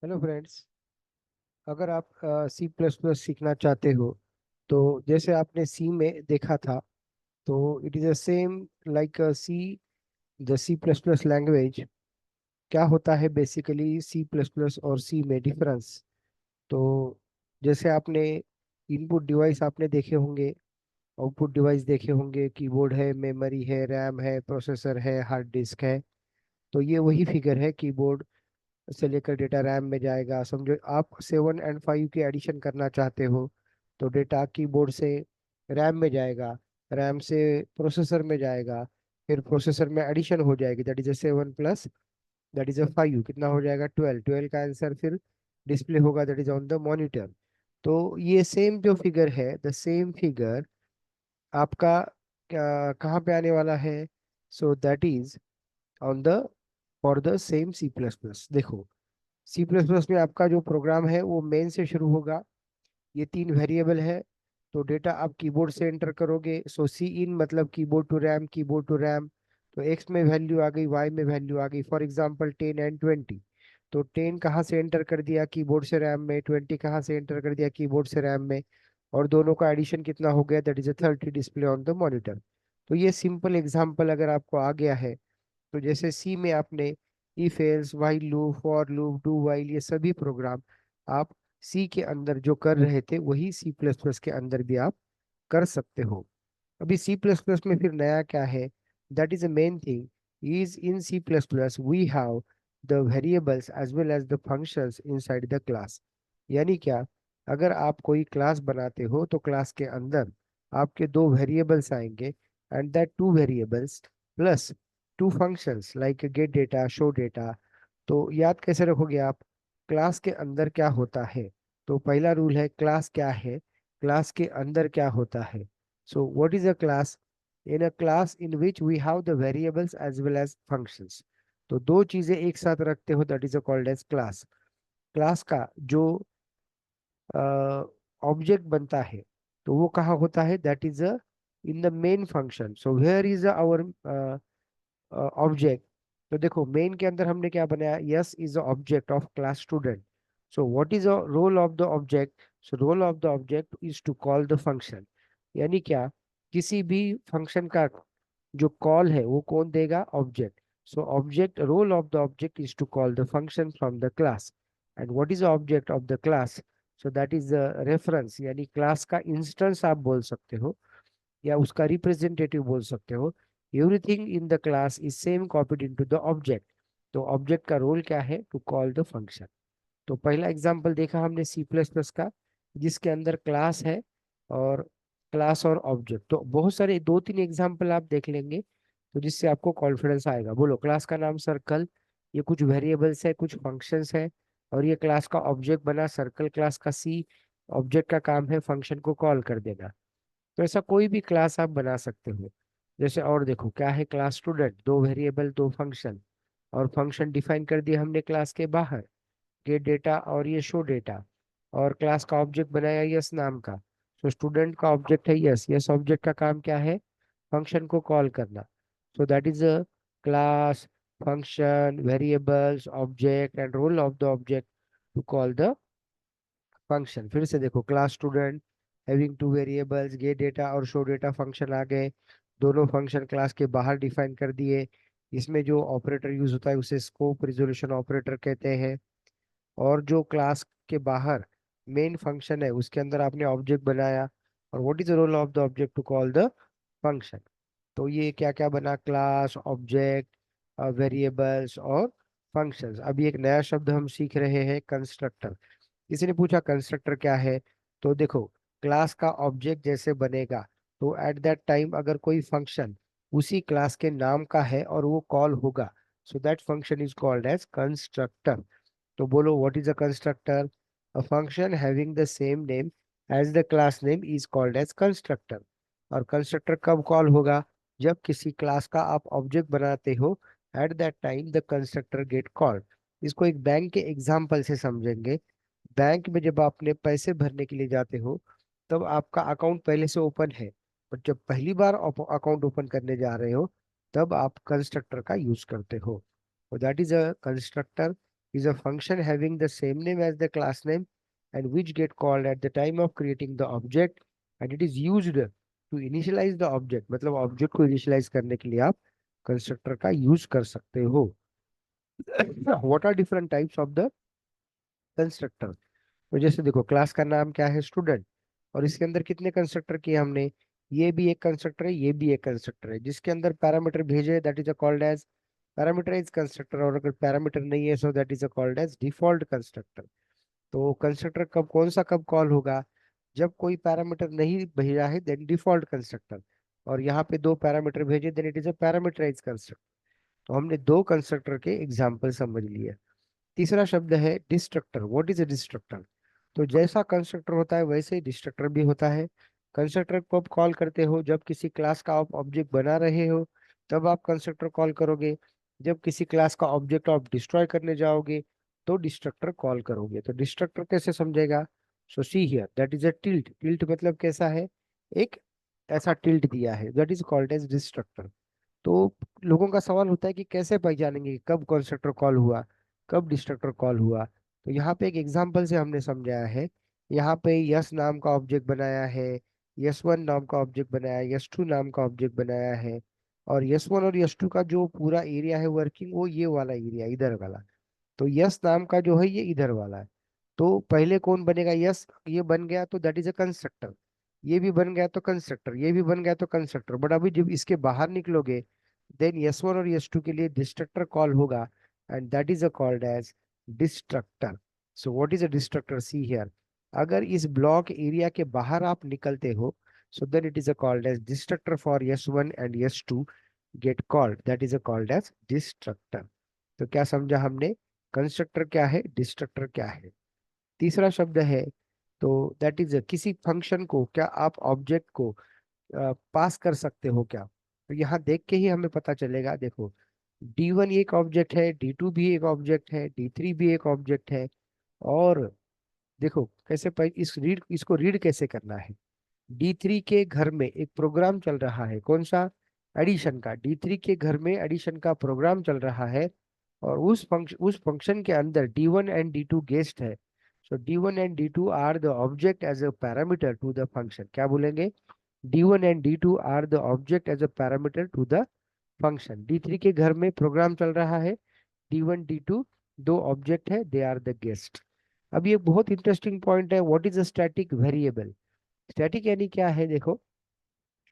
Hello friends. अगर आप सी plus plus सीखना चाहते हो तो जैसे आपने सी में देखा था, तो it is the same like C, the C plus plus language. क्या होता है बेसिकली सी प्लस प्लस और सी में डिफरेंस? तो जैसे आपने इनपुट डिवाइस आपने देखे होंगे, आउटपुट डिवाइस देखे होंगे, कीबोर्ड है, मेमोरी है, रैम है, प्रोसेसर है, हार्ड डिस्क है। तो ये वही फिगर है, कीबोर्ड से लेकर डेटा रैम में जाएगा। समझो आप 7 और 5 की एडिशन करना चाहते हो, तो डेटा कीबोर्ड से रैम में जाएगा, रैम से प्रोसेसर में जाएगा, फिर प्रोसेसर में एडिशन हो जाएगी, that is a 7 plus that is अ 5, कितना हो जाएगा 12। 12 का आंसर फिर डिस्प्ले होगा, that is on the monitor. तो ये सेम जो फिगर है, द सेम फिगर आपका कहाँ पे आने वाला है? So that is on the for the same C plus plus. देखो, सी प्लस प्लस में आपका जो प्रोग्राम है वो मेन से शुरू होगा। ये 3 वेरिएबल है, तो डेटा आप कीबोर्ड से एंटर करोगे। सो सी इन मतलब keyboard to RAM, keyboard to RAM. तो एक्स में वैल्यू आ गई, वाई में वैल्यू आ गई, फॉर एग्जांपल 10 और 20। तो 10 कहाँ से एंटर कर दिया? कीबोर्ड से रैम में। 20 कहाँ से एंटर कर दिया? कीबोर्ड से रैम में। और दोनों का एडिशन कितना हो गया? That is a 30 display on the monitor. तो ये सिंपल एग्जाम्पल अगर आपको आ गया है, तो जैसे सी में आपने if else, while loop, for loop, do while, ये सभी प्रोग्राम आप सी के अंदर जो कर रहे थे वही सी प्लस प्लस के अंदर भी आप कर सकते हो। अभी सी प्लस प्लस में फिर नया क्या है? That is a main thing is in C plus plus we have the variables as well as the functions inside the class. यानी क्या? अगर आप कोई क्लास बनाते हो तो क्लास के अंदर आपके 2 वेरिएबल्स आएंगे, and that 2 variables plus 2 functions like get data, show data. तो याद कैसे रखोगे आप? क्लास के अंदर क्या होता है? तो पहला रूल है क्लास क्या है, क्लास के अंदर क्या होता है। So what is a class? In a class in which we have the variables as well as functions. तो दो चीजें एक साथ रखते हो, that is a called as class. Class का जो ऑब्जेक्ट बनता है तो वो कहाँ होता है? That is a in the main function. So where is our object? तो देखो, मेन के अंदर हमने क्या बनाया? S is the object of class student. So what is the role of the object? So role of the object is to call the function. यानी क्या? किसी भी फंक्शन का जो कॉल है वो कौन देगा? Object. So object, role of the object is to call the function from the class. And what is the object of the class? So that is the reference, यानी क्लास का instance आप बोल सकते हो या उसका रिप्रेजेंटेटिव बोल सकते हो। Everything in the class is same copied into the object. तो ऑब्जेक्ट का रोल क्या है? To call the function. तो पहला एग्जांपल देखा हमने सी प्लस प्लस का, जिसके अंदर क्लास है और क्लास और ऑब्जेक्ट। तो बहुत सारे 2-3 एग्जांपल आप देख लेंगे, तो जिससे आपको कॉन्फिडेंस आएगा। बोलो, क्लास का नाम सर्कल, ये कुछ वेरिएबल्स है, कुछ फंक्शंस है, और ये क्लास का ऑब्जेक्ट बना सर्कल। क्लास का सी, ऑब्जेक्ट का काम है फंक्शन को कॉल कर देना। तो ऐसा कोई भी क्लास आप बना सकते हो। जैसे और देखो, क्या है? क्लास स्टूडेंट, 2 वेरिएबल, 2 फंक्शन, और फंक्शन डिफाइन कर दिया हमने क्लास के बाहर, गेट डेटा और ये शो डेटा। और क्लास का ऑब्जेक्ट बनाया यस नाम का। तो स्टूडेंट का ऑब्जेक्ट है यस, यस ऑब्जेक्ट का काम क्या है? फंक्शन को कॉल करना। So that is a class, function, variables, object and role of the object to call the function. फिर से देखो, class student having 2 variables, get data और शो डेटा फंक्शन आ गए। दोनों फंक्शन क्लास के बाहर डिफाइन कर दिए। इसमें जो ऑपरेटर यूज होता है उसे स्कोप रिजोल्यूशन ऑपरेटर कहते हैं। और जो क्लास के बाहर मेन फंक्शन है उसके अंदर आपने ऑब्जेक्ट बनाया, और what is the role of the object? To call the function. तो ये क्या क्या बना? क्लास, ऑब्जेक्ट, वेरिएबल्स और फंक्शंस। अभी एक नया शब्द हम सीख रहे हैं, कंस्ट्रक्टर। किसी ने पूछा कंस्ट्रक्टर क्या है? तो देखो, क्लास का ऑब्जेक्ट जैसे बनेगा, तो एट दैट टाइम अगर कोई फंक्शन उसी क्लास के नाम का है और वो कॉल होगा, so that function is called as constructor. तो बोलो, what is a constructor? A function having the same name as the class name is called as constructor. और कंस्ट्रक्टर कब कॉल होगा? जब किसी क्लास का आप ऑब्जेक्ट बनाते हो, at that time the constructor get called. इसको एक बैंक के एग्जाम्पल से समझेंगे। बैंक में जब आपने पैसे भरने के लिए जाते हो, तब आपका अकाउंट पहले से ओपन है, और जब पहली बार अकाउंट ओपन करने जा रहे हो, तब आप कंस्ट्रक्टर का यूज करते हो। That is a constructor. is a function having the same name as the class name and which get called at the time of creating the object, and it is used to initialize the object. मतलब object को initialise करने के लिए आप constructor का use कर सकते हो. What are different types of the constructor? तो जैसे देखो, क्लास का नाम क्या है? स्टूडेंट. और इसके अंदर कितने कंस्ट्रक्टर किए हमने? ये भी एक कंस्ट्रक्टर है, ये भी एक कंस्ट्रक्टर है. जिसके अंदर पैरामीटर भेजे that is called as parameterize constructor, और अगर पैरामीटर नहीं है so that is called as default constructor. तो कंस्ट्रक्टर कब, कौन सा कब कॉल होगा? जब कोई पैरामीटर नहीं भेजा है देन डिफॉल्ट कंस्ट्रक्टर, और यहाँ पे दो पैरामीटर भेजे then it is a parameterize constructor. तो हमने दो कंस्ट्रक्टर के एग्जाम्पल समझ लिए. तीसरा शब्द है destructor. What is a destructor? तो जैसा कंस्ट्रक्टर होता है वैसे ही डिस्ट्रक्टर भी होता है. कंस्ट्रक्टर को आप कॉल करते हो जब किसी क्लास का आप ऑब्जेक्ट बना रहे हो, तब आप कंस्ट्रक्टर कॉल करोगे. जब किसी क्लास का ऑब्जेक्ट आप डिस्ट्रॉय करने जाओगे तो डिस्ट्रक्टर कॉल करोगे. तो डिस्ट्रक्टर कैसे समझेगा? So see here that is a tilt. Tilt मतलब कैसा है? एक ऐसा टिल्ट दिया है, that is called as destructor. तो लोगों का सवाल होता है कि कैसे पहचानेंगे कि कब कंस्ट्रक्टर कॉल हुआ, कब डिस्ट्रक्टर कॉल हुआ? तो यहाँ पे एक एग्जांपल से हमने समझाया है. यहाँ पे यस नाम का ऑब्जेक्ट बनाया है, यस वन नाम का ऑब्जेक्ट बनाया है, यस टू नाम का ऑब्जेक्ट बनाया है. और यस वन और यस टू का जो पूरा एरिया है वर्किंग, वो ये वाला एरिया इधर वाला. तो यस नाम का जो है ये इधर वाला है. तो पहले कौन बनेगा? यस, ये बन गया तो दैट इज अ कंस्ट्रक्टर. ये भी बन गया तो कंस्ट्रक्टर, ये भी बन गया तो कंस्ट्रक्टर. बट अभी जब इसके बाहर निकलोगे देन यस वन और यस टू के लिए डिस्ट्रक्टर कॉल होगा, and that is a called as destructor. So what is a destructor? See here. अगर इस ब्लॉक एरिया के बाहर आप निकलते हो so then it is a called as destructor for S one and S two get called, that is a called as destructor. तो क्या समझा हमने? कंस्ट्रक्टर क्या है, डिस्ट्रक्टर क्या है. तीसरा शब्द है तो दैट इज किसी फंक्शन को क्या आप ऑब्जेक्ट को पास कर सकते हो क्या? तो यहाँ देख के ही हमें पता चलेगा. देखो, D1 एक ऑब्जेक्ट है, D2 भी एक ऑब्जेक्ट है, D3 भी एक ऑब्जेक्ट है. और देखो कैसे इसको रीड कैसे करना है. D3 के घर में एक प्रोग्राम चल रहा है. कौन सा? एडिशन का. D3 के घर में एडिशन का प्रोग्राम चल रहा है, और उस फंक्शन के अंदर D1 एंड D2 गेस्ट है. So D1 and D2 are the object as a parameter to the function. क्या बोलेंगे? D1 and D2 are the object as a parameter to the function. D3 के घर में प्रोग्राम चल रहा है. D1 D2 दो ऑब्जेक्ट है, दे आर द गेस्ट. अब ये बहुत इंटरेस्टिंग पॉइंट है. What is a static variable? Static यानी क्या है? देखो,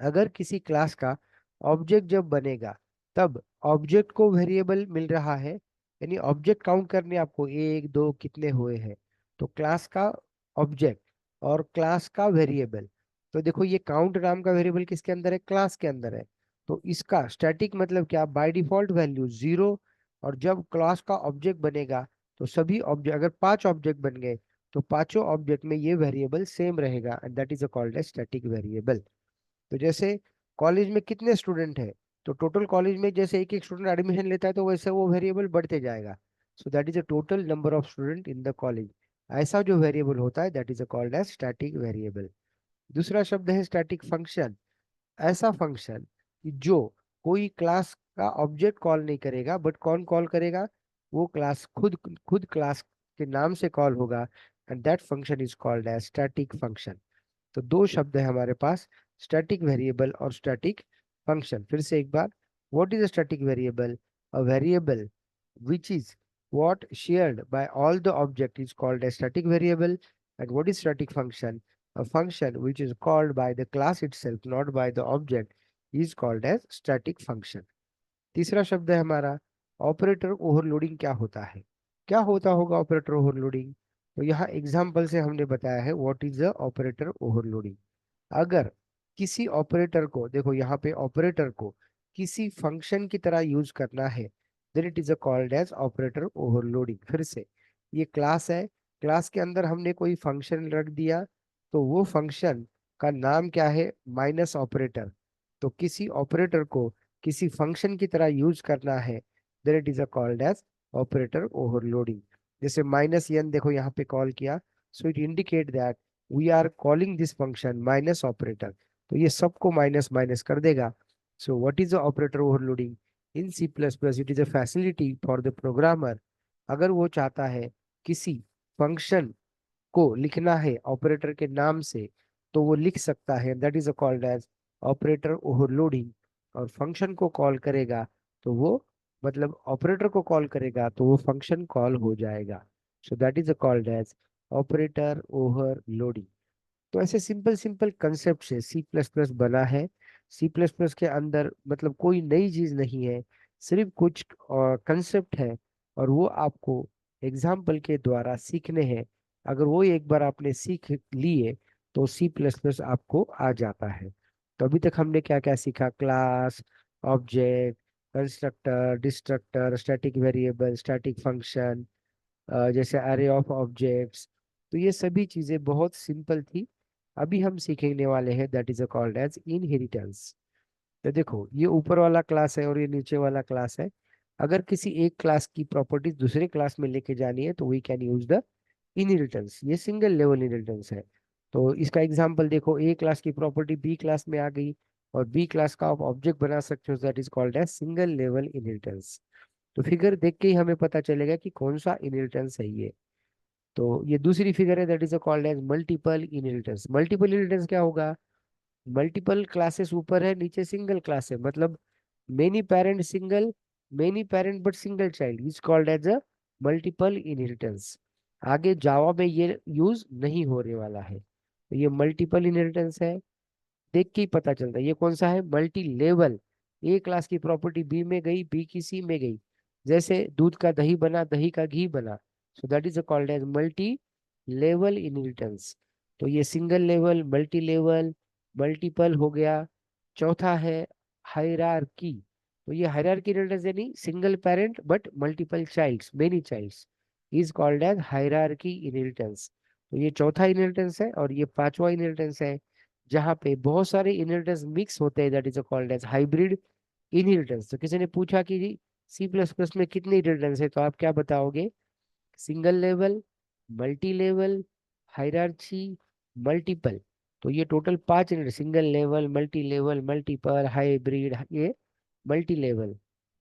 अगर किसी क्लास का ऑब्जेक्ट जब बनेगा तब ऑब्जेक्ट को वेरिएबल मिल रहा है, यानी ऑब्जेक्ट काउंट करने आपको एक दो कितने हुए हैं. तो क्लास का ऑब्जेक्ट और क्लास का वेरिएबल. तो देखो ये काउंट नाम का वेरिएबल किसके अंदर है? क्लास के अंदर है. तो इसका स्टैटिक मतलब क्या? By default value zero. और जब क्लास का ऑब्जेक्ट बनेगा तो सभी ऑब्जेक्ट, अगर पांच ऑब्जेक्ट बन गए तो पांचों ऑब्जेक्ट में ये वेरिएबल सेम रहेगा, and that is called a static variable. तो जैसे कॉलेज में कितने स्टूडेंट है, तो टोटल कॉलेज में जैसे एक एक स्टूडेंट एडमिशन लेता है तो वैसे वो वेरिएबल बढ़ते जाएगा. So that is a total number of student in the college. ऐसा जो वेरिएबल होता है that is called as static variable. दूसरा शब्द है स्टैटिक फंक्शन. ऐसा फंक्शन जो कोई क्लास का ऑब्जेक्ट कॉल नहीं करेगा, बट कौन कॉल करेगा? वो क्लास खुद खुद क्लास के नाम से कॉल होगा, and that function is called as static function. तो दो शब्द है हमारे पास, स्टैटिक वेरिएबल और स्टैटिक फंक्शन. फिर से एक बार, what is a static variable? A variable which is what shared by all the object is called a static variable. And what is static function? A function which is called by the class itself, not by the object, is called as static function. तीसरा शब्द है हमारा operator overloading. क्या होता है? क्या होता होगा ऑपरेटर ओवरलोडिंग? तो यहाँ एग्जाम्पल से हमने बताया है what is the operator overloading. अगर किसी ऑपरेटर को, देखो यहाँ पे ऑपरेटर को किसी फंक्शन की तरह यूज करना है then it is called as operator overloading. फिर से, ये क्लास है, क्लास के अंदर हमने कोई फंक्शन रख दिया, तो वो फंक्शन का नाम क्या है? Minus operator. तो किसी ऑपरेटर को किसी फंक्शन की तरह यूज करना है then it is called as operator overloading. जैसे माइनस एन देखो यहाँ पे कॉल किया, so it indicate that we are calling this function minus operator. तो ये सबको माइनस माइनस कर देगा. So what is the operator overloading? In C++ it is a facility for the programmer अगर वो चाहता है किसी फंक्शन को लिखना है ऑपरेटर के नाम से, तो वो लिख सकता है, that is called as operator overloading. और फंक्शन को कॉल करेगा तो वो, मतलब ऑपरेटर को कॉल करेगा तो वो फंक्शन कॉल हो जाएगा। So that is called as operator overloading. तो ऐसे सिंपल सिंपल कंसेप्ट से सी प्लस प्लस बना है। सी प्लस प्लस के अंदर मतलब कोई नई चीज नहीं है, सिर्फ कुछ कंसेप्ट है, और वो आपको एग्जाम्पल के द्वारा सीखने हैं। अगर वो एक बार आपने सीख लिए तो सी प्लस प्लस आपको आ जाता है। तो अभी तक हमने क्या क्या सीखा? Class, object, constructor, destructor, static variable, static function, जैसे अरे ऑफ ऑब्जेक्ट्स। तो ये सभी चीजें बहुत सिंपल थी। अभी हम सीखने वाले हैं that is called as inheritance. तो देखो, ये ऊपर वाला क्लास है और ये नीचे वाला क्लास है। अगर किसी एक क्लास की प्रॉपर्टीज दूसरे क्लास में लेके जानी है तो we can use the inheritance. ये सिंगल लेवल इनहेरिटेंस है। तो इसका एग्जांपल देखो, ए क्लास की प्रॉपर्टी बी क्लास में आ गई और बी क्लास का आप ऑब्जेक्ट बना सकते हो, that is called as single level inheritance. तो फिगर देख के ही हमें पता चलेगा कि कौन सा इनहेरिटेंस है ये। तो ये दूसरी फिगर है, that is called as multiple inheritance. Multiple inheritance क्या होगा? मल्टीपल क्लासेस ऊपर है, नीचे सिंगल क्लास है, मतलब many parent single, many parent but single child is called as a multiple inheritance. आगे जावा में ये यूज नहीं होने वाला है। तो ये मल्टीपल इनहेरिटेंस है। देख के ही पता चलता है ये कौन सा है, मल्टी लेवल। ए क्लास की प्रॉपर्टी बी में गई, बी की सी में गई। जैसे दूध का दही बना, दही का घी बना। So that is called as multi level inheritance. तो ये single level, multi level, multiple हो गया। चौथा है हायरार्की। तो ये हायरार्की इनहेरिटेंस यानी single parent but multiple childs, many childs, is called as hierarchy inheritance. तो ये चौथा इनहेरिटेंस है। और ये पांचवा इनहेरिटेंस है जहाँ पे बहुत सारे इनहेरिटेंस मिक्स होते हैं, that is called as hybrid inheritance. तो किसी ने पूछा कि सी प्लस प्लस में कितने इनहेरिटेंस है, तो आप क्या बताओगे? Single level, multi level, hierarchy, multiple. तो ये टोटल पांच single level, multi level, multiple, hybrid, ये मल्टी लेवल।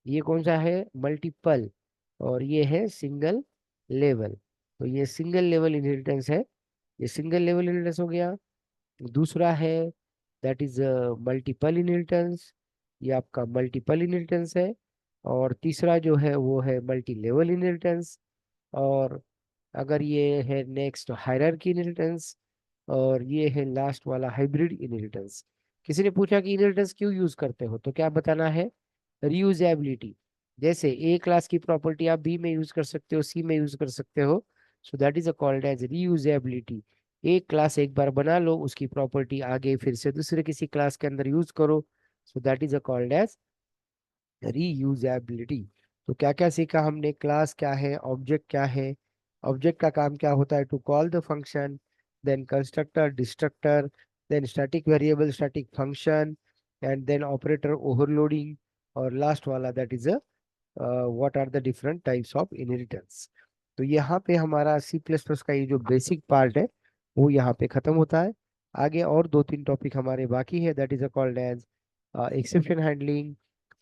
ये कौन सा है? मल्टीपल। और ये है सिंगल लेवल। तो ये सिंगल लेवल इनहेरिटेंस है। ये सिंगल लेवल इनहेरिटेंस हो गया। दूसरा है दैट इज मल्टीपल इनहेरिटेंस। ये आपका मल्टीपल इनहेरिटेंस है। और तीसरा जो है वो है मल्टी लेवल इनहेरिटेंस। और अगर ये है नेक्स्ट हायरार्की इनहेरिटेंस। और ये है लास्ट वाला हाइब्रिड इनहेरिटेंस। किसी ने पूछा कि इनहेरिटेंस क्यों यूज करते हो, तो क्या बताना है? रीयूजेबिलिटी। जैसे ए क्लास की प्रॉपर्टी आप बी में यूज कर सकते हो, सी में यूज कर सकते हो। So that is called as reusability. एक क्लास एक बार बना लो, उसकी प्रॉपर्टी आगे फिर से दूसरे किसी क्लास के अंदर यूज करो। So that is called as reusability. तो क्या क्या सीखा हमने? क्लास क्या है, ऑब्जेक्ट क्या है, ऑब्जेक्ट का काम क्या होता है, to call the function, then constructor, destructor, then static variable, static function, and then operator overloading. और लास्ट वाला that is what are the different types of inheritance. तो यहाँ पे हमारा सी प्लस प्लस का ये जो बेसिक पार्ट है वो यहाँ पे खत्म होता है। आगे और दो तीन टॉपिक हमारे बाकी है, that is called as exception handling,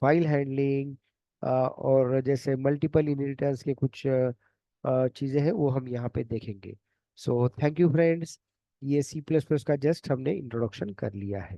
file handling, और जैसे मल्टीपल इनहेरिटेंस के कुछ चीजें हैं वो हम यहाँ पे देखेंगे। So thank you friends. ये सी प्लस प्लस का जस्ट हमने इंट्रोडक्शन कर लिया है।